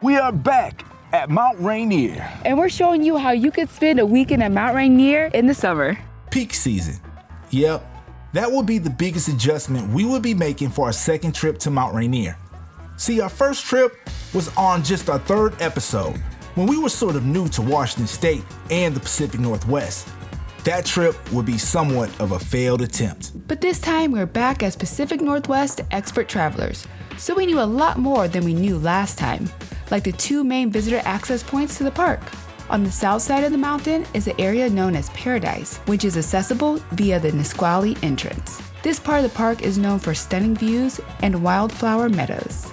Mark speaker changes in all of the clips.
Speaker 1: We are back at Mount Rainier.
Speaker 2: And we're showing you how you could spend a weekend at Mount Rainier in the summer.
Speaker 3: Peak season. Yep, that will be the biggest adjustment we will be making for our second trip to Mount Rainier. See, our first trip was on just our third episode, when we were sort of new to Washington State and the Pacific Northwest. That trip would be somewhat of a failed attempt.
Speaker 2: But this time we're back as Pacific Northwest expert travelers, so we knew a lot more than we knew last time, like the two main visitor access points to the park. On the south side of the mountain is the area known as Paradise, which is accessible via the Nisqually entrance. This part of the park is known for stunning views and wildflower meadows.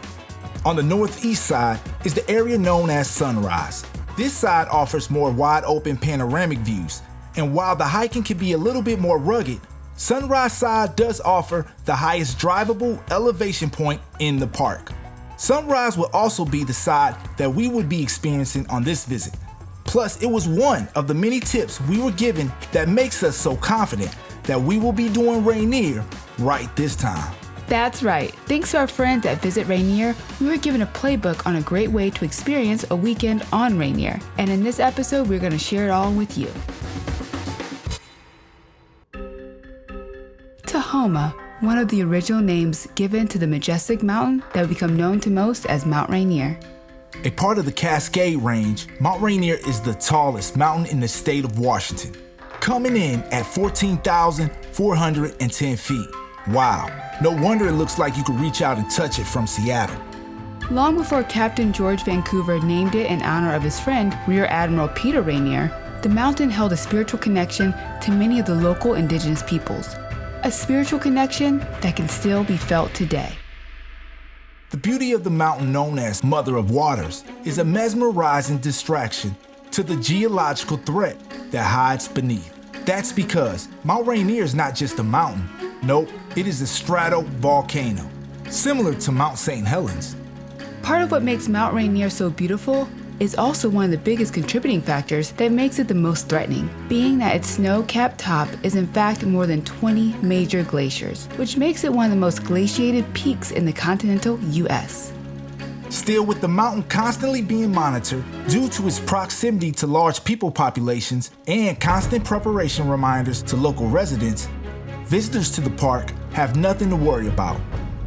Speaker 3: On the northeast side is the area known as Sunrise. This side offers more wide open panoramic views, and while the hiking can be a little bit more rugged, Sunrise side does offer the highest drivable elevation point in the park. Sunrise will also be the side that we would be experiencing on this visit. Plus, it was one of the many tips we were given that makes us so confident that we will be doing Rainier right this time.
Speaker 2: That's right. Thanks to our friends at Visit Rainier, we were given a playbook on a great way to experience a weekend on Rainier. And in this episode, we're going to share it all with you. Tahoma, one of the original names given to the majestic mountain that would become known to most as Mount Rainier.
Speaker 3: A part of the Cascade Range, Mount Rainier is the tallest mountain in the state of Washington, coming in at 14,410 feet. Wow, no wonder it looks like you could reach out and touch it from Seattle.
Speaker 2: Long before Captain George Vancouver named it in honor of his friend, Rear Admiral Peter Rainier, the mountain held a spiritual connection to many of the local indigenous peoples. A spiritual connection that can still be felt today.
Speaker 3: The beauty of the mountain known as Mother of Waters is a mesmerizing distraction to the geological threat that hides beneath. That's because Mount Rainier is not just a mountain. Nope, it is a stratovolcano, similar to Mount St. Helens.
Speaker 2: Part of what makes Mount Rainier so beautiful is also one of the biggest contributing factors that makes it the most threatening, being that its snow-capped top is in fact more than 20 major glaciers, which makes it one of the most glaciated peaks in the continental U.S.
Speaker 3: Still, with the mountain constantly being monitored due to its proximity to large people populations and constant preparation reminders to local residents, visitors to the park have nothing to worry about,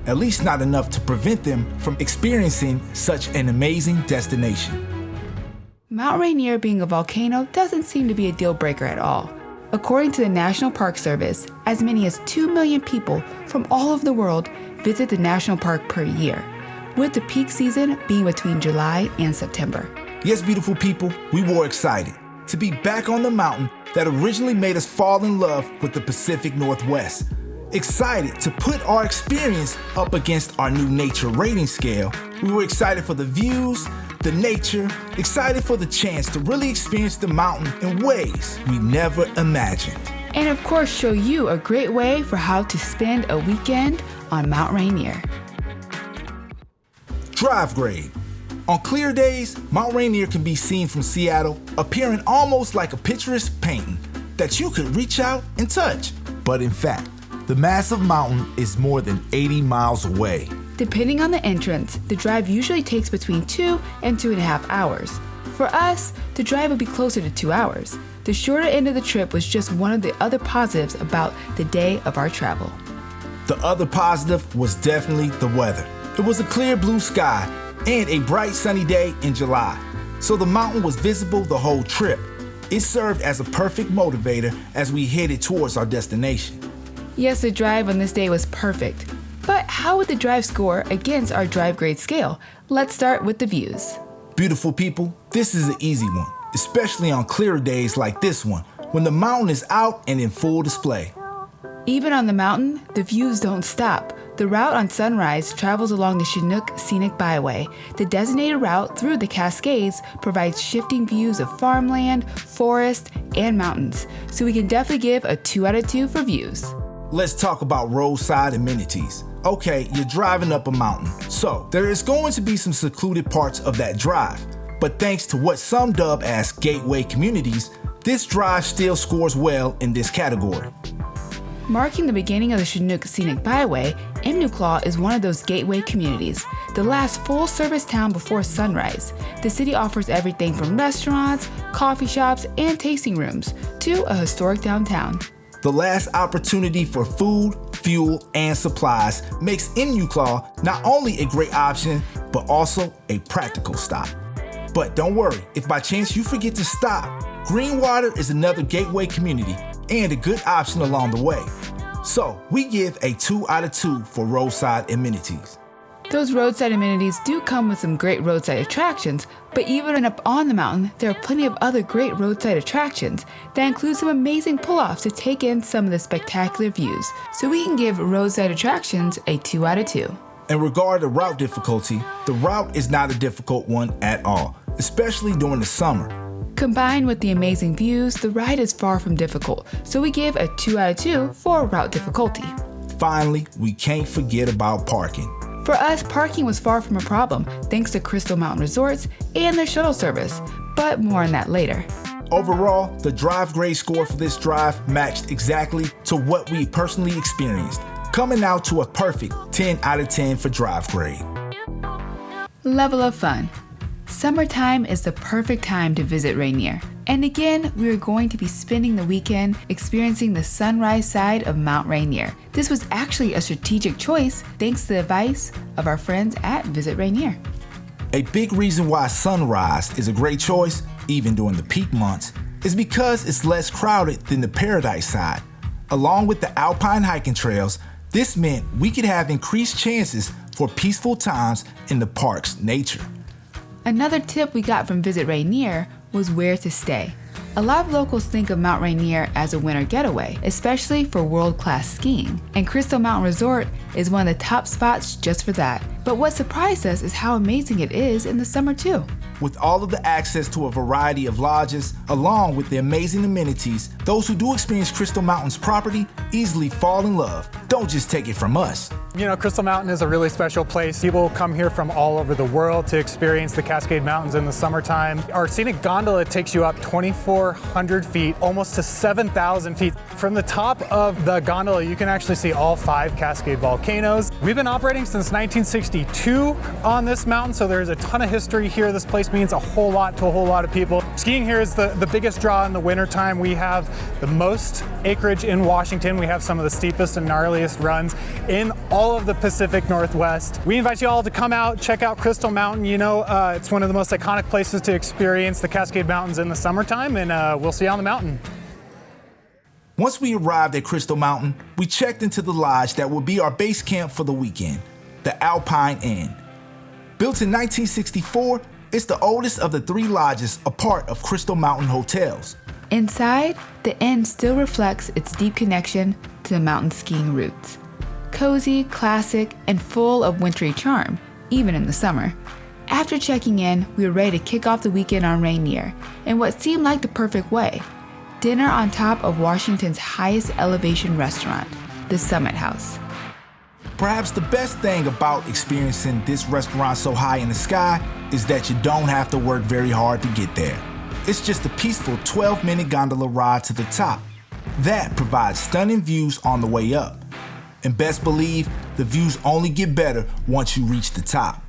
Speaker 3: at least not enough to prevent them from experiencing such an amazing destination.
Speaker 2: Mount Rainier being a volcano doesn't seem to be a deal breaker at all. According to the National Park Service, as many as 2 million people from all over the world visit the national park per year, with the peak season being between July and September.
Speaker 3: Yes, beautiful people, we were excited to be back on the mountain that originally made us fall in love with the Pacific Northwest. Excited to put our experience up against our new nature rating scale. We were excited for the views, the nature, excited for the chance to really experience the mountain in ways we never imagined.
Speaker 2: And of course, show you a great way for how to spend a weekend on Mount Rainier.
Speaker 3: Drive grade. On clear days, Mount Rainier can be seen from Seattle, appearing almost like a picturesque painting that you could reach out and touch. But in fact, the massive mountain is more than 80 miles away.
Speaker 2: Depending on the entrance, the drive usually takes between 2 and 2.5 hours. For us, the drive would be closer to 2 hours. The shorter end of the trip was just one of the other positives about the day of our travel.
Speaker 3: The other positive was definitely the weather. It was a clear blue sky and a bright sunny day in July, so the mountain was visible the whole trip. It served as a perfect motivator as we headed towards our destination.
Speaker 2: Yes, the drive on this day was perfect. But how would the drive score against our drive grade scale? Let's start with the views.
Speaker 3: Beautiful people, this is an easy one, especially on clearer days like this one, when the mountain is out and in full display.
Speaker 2: Even on the mountain, the views don't stop. The route on Sunrise travels along the Chinook Scenic Byway. The designated route through the Cascades provides shifting views of farmland, forest, and mountains. So we can definitely give a 2 out of 2 for views.
Speaker 3: Let's talk about roadside amenities. Okay, you're driving up a mountain, so there is going to be some secluded parts of that drive. But thanks to what some dub as gateway communities, this drive still scores well in this category.
Speaker 2: Marking the beginning of the Chinook Scenic Byway, Enumclaw is one of those gateway communities, the last full-service town before sunrise. The city offers everything from restaurants, coffee shops, and tasting rooms to a historic downtown.
Speaker 3: The last opportunity for food, fuel, and supplies makes Enumclaw not only a great option, but also a practical stop. But don't worry, if by chance you forget to stop, Greenwater is another gateway community and a good option along the way. So we give a 2 out of 2 for roadside amenities.
Speaker 2: Those roadside amenities do come with some great roadside attractions, but even up on the mountain, there are plenty of other great roadside attractions that include some amazing pull-offs to take in some of the spectacular views. So we can give roadside attractions a 2 out of 2.
Speaker 3: In regard to route difficulty, the route is not a difficult one at all, especially during the summer.
Speaker 2: Combined with the amazing views, the ride is far from difficult, so we give a 2 out of 2 for route difficulty.
Speaker 3: Finally, we can't forget about parking.
Speaker 2: For us, parking was far from a problem thanks to Crystal Mountain Resorts and their shuttle service, but more on that later.
Speaker 3: Overall, the drive grade score for this drive matched exactly to what we personally experienced, coming out to a perfect 10 out of 10 for drive grade.
Speaker 2: Level of fun. Summertime is the perfect time to visit Rainier. And again, we are going to be spending the weekend experiencing the sunrise side of Mount Rainier. This was actually a strategic choice thanks to the advice of our friends at Visit Rainier.
Speaker 3: A big reason why sunrise is a great choice, even during the peak months, is because it's less crowded than the Paradise side. Along with the alpine hiking trails, this meant we could have increased chances for peaceful times in the park's nature.
Speaker 2: Another tip we got from Visit Rainier was where to stay. A lot of locals think of Mount Rainier as a winter getaway, especially for world-class skiing, and Crystal Mountain Resort is one of the top spots just for that. But what surprised us is how amazing it is in the summer too.
Speaker 3: With all of the access to a variety of lodges, along with the amazing amenities, those who do experience Crystal Mountain's property easily fall in love. Don't just take it from us.
Speaker 4: You know, Crystal Mountain is a really special place. People come here from all over the world to experience the Cascade Mountains in the summertime. Our scenic gondola takes you up 2,400 feet, almost to 7,000 feet. From the top of the gondola, you can actually see all 5 Cascade volcanoes. We've been operating since 1962 on this mountain, so there's a ton of history here. This place means a whole lot to a whole lot of people. Skiing here is the biggest draw in the wintertime. We have the most acreage in Washington. We have some of the steepest and gnarliest runs in all of the Pacific Northwest. We invite you all to come out, check out Crystal Mountain. You know, it's one of the most iconic places to experience the Cascade Mountains in the summertime, and we'll see you on the mountain.
Speaker 3: Once we arrived at Crystal Mountain, we checked into the lodge that will be our base camp for the weekend, the Alpine Inn. Built in 1964, it's the oldest of the 3 lodges a part of Crystal Mountain Hotels.
Speaker 2: Inside, the inn still reflects its deep connection to the mountain skiing roots. Cozy, classic, and full of wintry charm, even in the summer. After checking in, we were ready to kick off the weekend on Rainier in what seemed like the perfect way. Dinner on top of Washington's highest elevation restaurant, the Summit House.
Speaker 3: Perhaps the best thing about experiencing this restaurant so high in the sky is that you don't have to work very hard to get there. It's just a peaceful 12-minute gondola ride to the top. That provides stunning views on the way up. And best believe, the views only get better once you reach the top.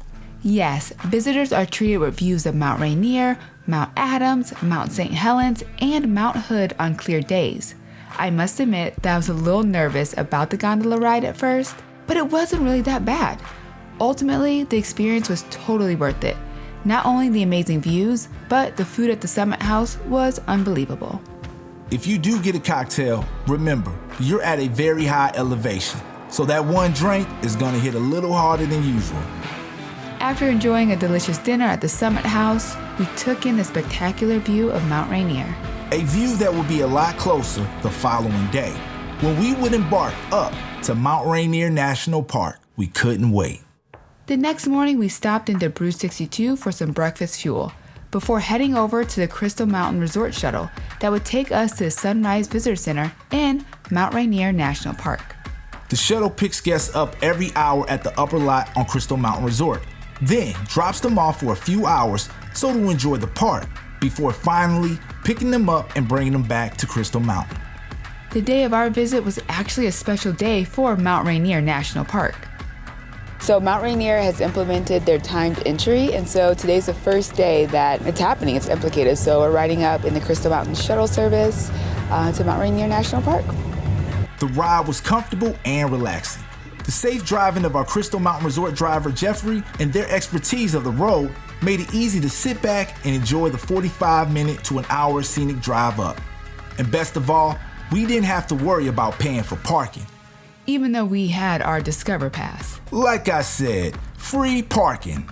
Speaker 2: Yes, visitors are treated with views of Mount Rainier, Mount Adams, Mount St. Helens, and Mount Hood on clear days. I must admit that I was a little nervous about the gondola ride at first, but it wasn't really that bad. Ultimately, the experience was totally worth it. Not only the amazing views, but the food at the Summit House was unbelievable.
Speaker 3: If you do get a cocktail, remember, you're at a very high elevation, so that one drink is gonna hit a little harder than usual.
Speaker 2: After enjoying a delicious dinner at the Summit House, we took in the spectacular view of Mount Rainier.
Speaker 3: A view that will be a lot closer the following day, when we would embark up to Mount Rainier National Park. We couldn't wait.
Speaker 2: The next morning, we stopped into Brew 62 for some breakfast fuel, before heading over to the Crystal Mountain Resort shuttle that would take us to the Sunrise Visitor Center in Mount Rainier National Park.
Speaker 3: The shuttle picks guests up every hour at the upper lot on Crystal Mountain Resort, then drops them off for a few hours so to enjoy the park, before finally picking them up and bringing them back to Crystal Mountain.
Speaker 2: The day of our visit was actually a special day for Mount Rainier National Park.
Speaker 5: So Mount Rainier has implemented their timed entry, and so today's the first day that it's happening, it's implicated. So we're riding up in the Crystal Mountain Shuttle Service to Mount Rainier National Park.
Speaker 3: The ride was comfortable and relaxing. The safe driving of our Crystal Mountain Resort driver Jeffrey and their expertise of the road made it easy to sit back and enjoy the 45-minute to an hour scenic drive up. And best of all, we didn't have to worry about paying for parking.
Speaker 2: Even though we had our Discover Pass.
Speaker 3: Like I said, free parking.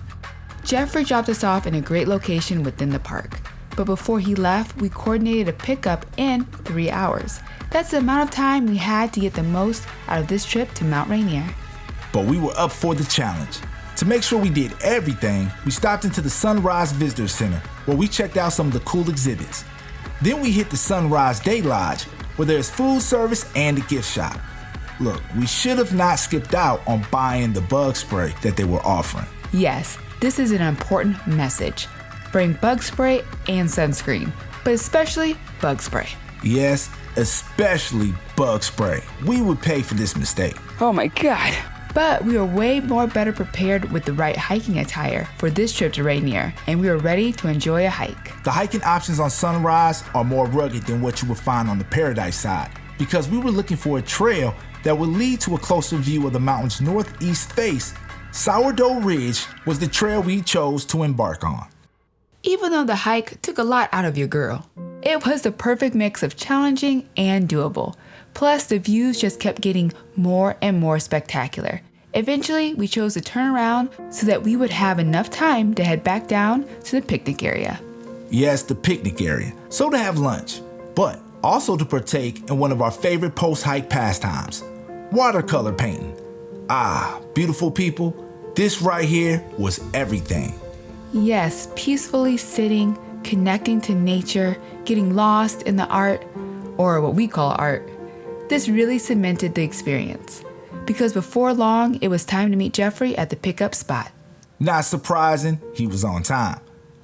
Speaker 2: Jeffrey dropped us off in a great location within the park. But before he left, we coordinated a pickup in 3 hours. That's the amount of time we had to get the most out of this trip to Mount Rainier.
Speaker 3: But we were up for the challenge. To make sure we did everything, we stopped into the Sunrise Visitor Center, where we checked out some of the cool exhibits. Then we hit the Sunrise Day Lodge, where there's food service and a gift shop. Look, we should have not skipped out on buying the bug spray that they were offering.
Speaker 2: Yes, this is an important message. Bring bug spray and sunscreen, but especially bug spray.
Speaker 3: Yes, especially bug spray. We would pay for this mistake.
Speaker 5: Oh my God.
Speaker 2: But we were way more better prepared with the right hiking attire for this trip to Rainier, and we were ready to enjoy a hike.
Speaker 3: The hiking options on Sunrise are more rugged than what you would find on the Paradise side, because we were looking for a trail that would lead to a closer view of the mountain's northeast face. Sourdough Ridge was the trail we chose to embark on.
Speaker 2: Even though the hike took a lot out of your girl, it was the perfect mix of challenging and doable. Plus, the views just kept getting more and more spectacular. Eventually, we chose to turn around so that we would have enough time to head back down to the picnic area.
Speaker 3: Yes, the picnic area. So to have lunch, but also to partake in one of our favorite post-hike pastimes, watercolor painting. Ah, beautiful people, this right here was everything.
Speaker 2: Yes, peacefully sitting, connecting to nature, getting lost in the art, or what we call art. This really cemented the experience, because before long, it was time to meet Jeffrey at the pickup spot.
Speaker 3: Not surprising, he was on time.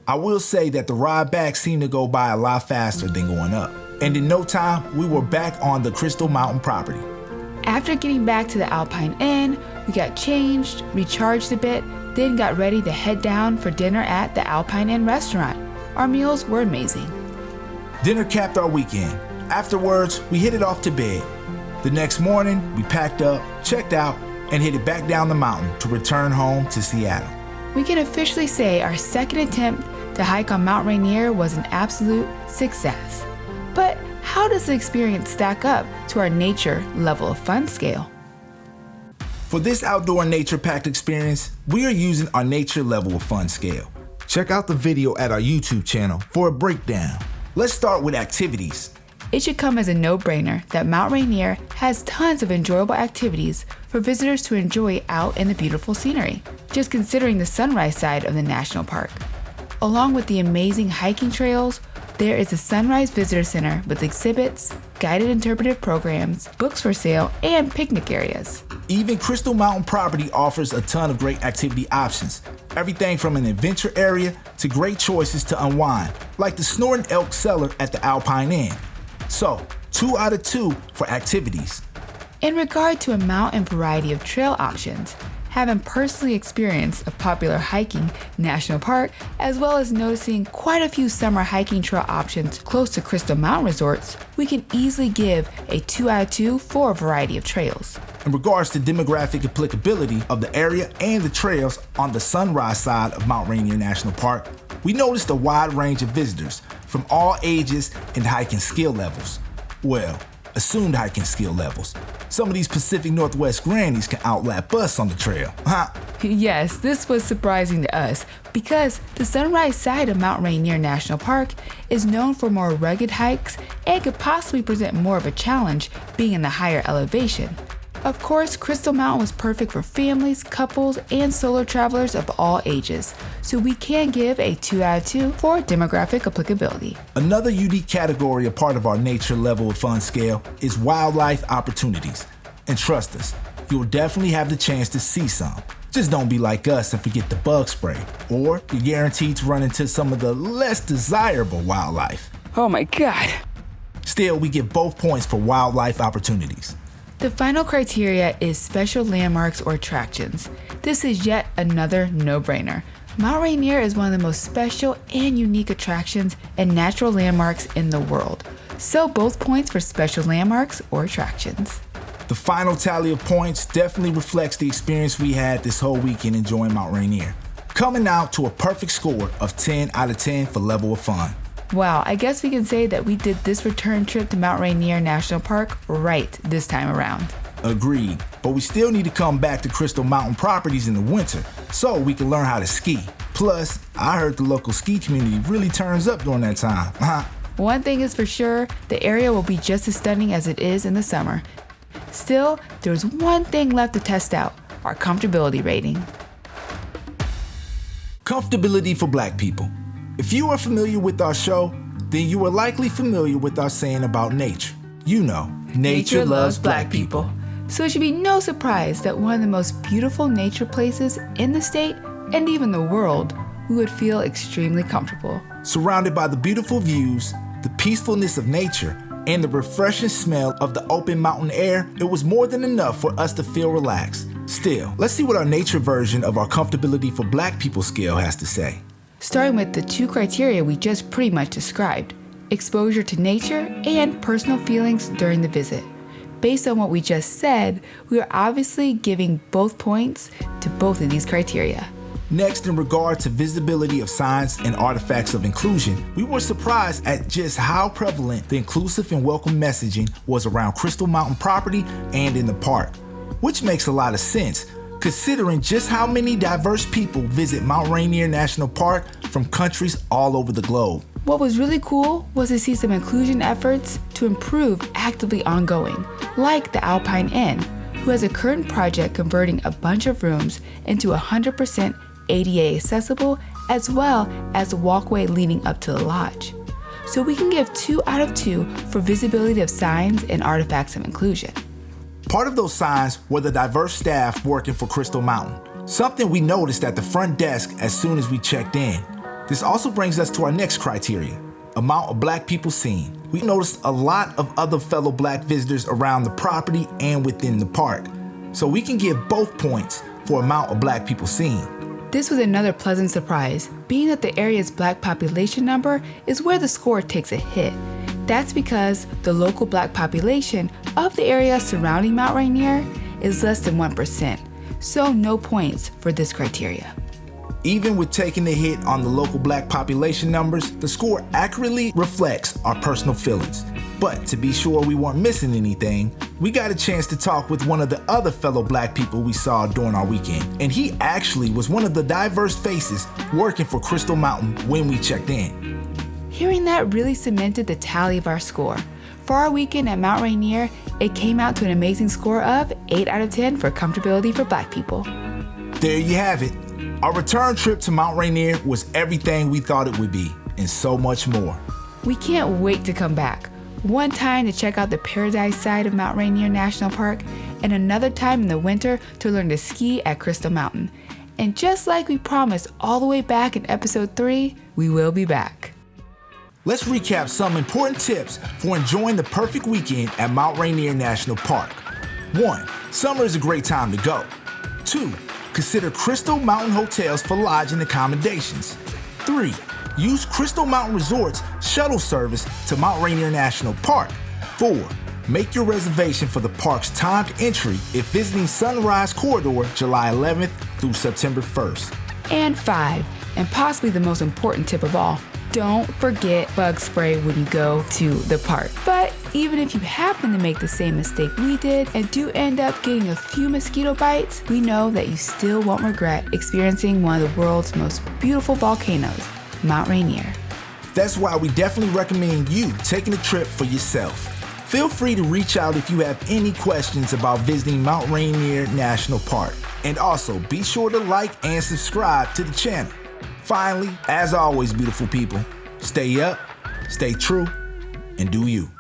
Speaker 3: I will say that the ride back seemed to go by a lot faster than going up, and in no time, we were back on the Crystal Mountain property.
Speaker 2: After getting back to the Alpine Inn, we got changed, recharged a bit, then got ready to head down for dinner at the Alpine Inn restaurant. Our meals were amazing.
Speaker 3: Dinner capped our weekend. Afterwards, we headed off to bed. The next morning, we packed up, checked out, and headed back down the mountain to return home to Seattle.
Speaker 2: We can officially say our second attempt to hike on Mount Rainier was an absolute success. But how does the experience stack up to our nature level of fun scale?
Speaker 3: For this outdoor nature-packed experience, we are using our nature level of fun scale. Check out the video at our YouTube channel for a breakdown. Let's start with activities.
Speaker 2: It should come as a no-brainer that Mount Rainier has tons of enjoyable activities for visitors to enjoy out in the beautiful scenery, just considering the sunrise side of the national park. Along with the amazing hiking trails, there is a Sunrise Visitor Center with exhibits, guided interpretive programs, books for sale, and picnic areas.
Speaker 3: Even Crystal Mountain property offers a ton of great activity options. Everything from an adventure area to great choices to unwind, like the Snorting Elk Cellar at the Alpine Inn. So, 2 out of 2 for activities.
Speaker 2: In regard to amount and variety of trail options, having personally experienced a popular hiking national park, as well as noticing quite a few summer hiking trail options close to Crystal Mountain resorts, we can easily give a 2 out of 2 for a variety of trails.
Speaker 3: In regards to demographic applicability of the area and the trails on the Sunrise side of Mount Rainier National Park, we noticed a wide range of visitors from all ages and hiking skill levels. Well, assumed hiking skill levels. Some of these Pacific Northwest grannies can outlap us on the trail, huh?
Speaker 2: Yes, this was surprising to us because the Sunrise side of Mount Rainier National Park is known for more rugged hikes and could possibly present more of a challenge being in the higher elevation. Of course, Crystal Mountain was perfect for families, couples, and solo travelers of all ages, so we can give a 2 out of 2 for demographic applicability.
Speaker 3: Another unique category, a part of our nature level of fun scale, is wildlife opportunities. And trust us, you'll definitely have the chance to see some. Just don't be like us and forget the bug spray, or you're guaranteed to run into some of the less desirable wildlife.
Speaker 5: Oh my God.
Speaker 3: Still, we give both points for wildlife opportunities.
Speaker 2: The final criteria is special landmarks or attractions. This is yet another no-brainer. Mount Rainier is one of the most special and unique attractions and natural landmarks in the world. So both points for special landmarks or attractions.
Speaker 3: The final tally of points definitely reflects the experience we had this whole weekend enjoying Mount Rainier, coming out to a perfect score of 10 out of 10 for level of fun.
Speaker 2: Wow, I guess we can say that we did this return trip to Mount Rainier National Park right this time around.
Speaker 3: Agreed, but we still need to come back to Crystal Mountain properties in the winter so we can learn how to ski. Plus, I heard the local ski community really turns up during that time.
Speaker 2: One thing is for sure, the area will be just as stunning as it is in the summer. Still, there's one thing left to test out, our comfortability rating.
Speaker 3: Comfortability for Black people. If you are familiar with our show, then you are likely familiar with our saying about nature. You know, nature loves Black people.
Speaker 2: So it should be no surprise that one of the most beautiful nature places in the state and even the world, we would feel extremely comfortable.
Speaker 3: Surrounded by the beautiful views, the peacefulness of nature, and the refreshing smell of the open mountain air, it was more than enough for us to feel relaxed. Still, let's see what our nature version of our Comfortability for Black people scale has to say.
Speaker 2: Starting with the two criteria we just pretty much described, exposure to nature and personal feelings during the visit. Based on what we just said, we are obviously giving both points to both of these criteria.
Speaker 3: Next, in regard to visibility of signs and artifacts of inclusion, we were surprised at just how prevalent the inclusive and welcome messaging was around Crystal Mountain property and in the park, which makes a lot of sense considering just how many diverse people visit Mount Rainier National Park from countries all over the globe.
Speaker 2: What was really cool was to see some inclusion efforts to improve actively ongoing, like the Alpine Inn, who has a current project converting a bunch of rooms into 100% ADA accessible, as well as a walkway leading up to the lodge. So we can give 2 out of 2 for visibility of signs and artifacts of inclusion.
Speaker 3: Part of those signs were the diverse staff working for Crystal Mountain, something we noticed at the front desk as soon as we checked in. This also brings us to our next criteria, amount of Black people seen. We noticed a lot of other fellow Black visitors around the property and within the park, so we can give both points for amount of Black people seen.
Speaker 2: This was another pleasant surprise, being that the area's Black population number is where the score takes a hit. That's because the local Black population of the area surrounding Mount Rainier is less than 1%, so no points for this criteria.
Speaker 3: Even with taking the hit on the local Black population numbers, the score accurately reflects our personal feelings. But to be sure we weren't missing anything, we got a chance to talk with one of the other fellow Black people we saw during our weekend. And he actually was one of the diverse faces working for Crystal Mountain when we checked in.
Speaker 2: Hearing that really cemented the tally of our score. For our weekend at Mount Rainier, it came out to an amazing score of 8 out of 10 for comfortability for Black people.
Speaker 3: There you have it. Our return trip to Mount Rainier was everything we thought it would be, and so much more.
Speaker 2: We can't wait to come back. One time to check out the paradise side of Mount Rainier National Park, and another time in the winter to learn to ski at Crystal Mountain. And just like we promised all the way back in episode 3, we will be back.
Speaker 3: Let's recap some important tips for enjoying the perfect weekend at Mount Rainier National Park. 1. Summer is a great time to go. 2. Consider Crystal Mountain hotels for lodging accommodations. 3. Use Crystal Mountain Resort's shuttle service to Mount Rainier National Park. 4. Make your reservation for the park's timed entry if visiting Sunrise Corridor July 11th through September 1st.
Speaker 2: And 5, and possibly the most important tip of all, don't forget bug spray when you go to the park. But even if you happen to make the same mistake we did and do end up getting a few mosquito bites, we know that you still won't regret experiencing one of the world's most beautiful volcanoes, Mount Rainier.
Speaker 3: That's why we definitely recommend you taking a trip for yourself. Feel free to reach out if you have any questions about visiting Mount Rainier National Park. And also, be sure to like and subscribe to the channel. Finally, as always, beautiful people, stay up, stay true, and do you.